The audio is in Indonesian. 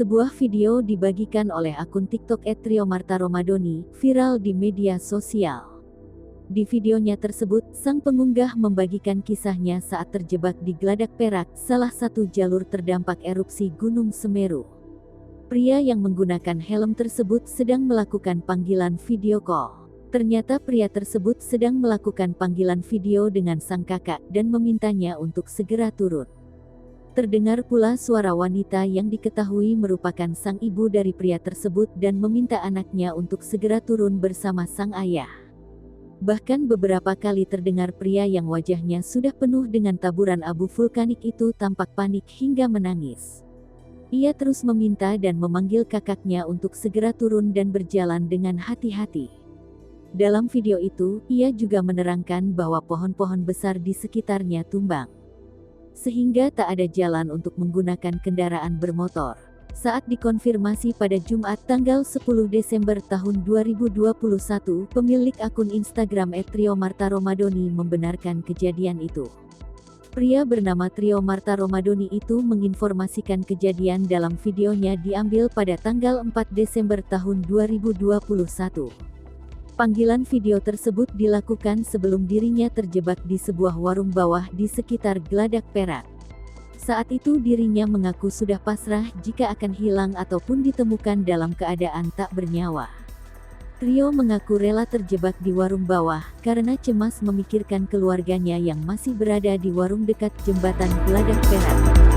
Sebuah video dibagikan oleh akun TikTok @triomartaromadoni, viral di media sosial. Di videonya tersebut, sang pengunggah membagikan kisahnya saat terjebak di Geladak Perak, salah satu jalur terdampak erupsi Gunung Semeru. Pria yang menggunakan helm tersebut sedang melakukan panggilan video call. Ternyata pria tersebut sedang melakukan panggilan video dengan sang kakak dan memintanya untuk segera turun. Terdengar pula suara wanita yang diketahui merupakan sang ibu dari pria tersebut dan meminta anaknya untuk segera turun bersama sang ayah. Bahkan beberapa kali terdengar pria yang wajahnya sudah penuh dengan taburan abu vulkanik itu tampak panik hingga menangis. Ia terus meminta dan memanggil kakaknya untuk segera turun dan berjalan dengan hati-hati. Dalam video itu, ia juga menerangkan bahwa pohon-pohon besar di sekitarnya tumbang, sehingga tak ada jalan untuk menggunakan kendaraan bermotor. Saat dikonfirmasi pada Jumat tanggal 10 Desember tahun 2021, pemilik akun Instagram @triomartaromadoni membenarkan kejadian itu. Pria bernama Triomartaromadoni itu menginformasikan kejadian dalam videonya diambil pada tanggal 4 Desember tahun 2021. Panggilan video tersebut dilakukan sebelum dirinya terjebak di sebuah warung bawah di sekitar Geladak Perak. Saat itu dirinya mengaku sudah pasrah jika akan hilang ataupun ditemukan dalam keadaan tak bernyawa. Trio mengaku rela terjebak di warung bawah karena cemas memikirkan keluarganya yang masih berada di warung dekat jembatan Geladak Perak.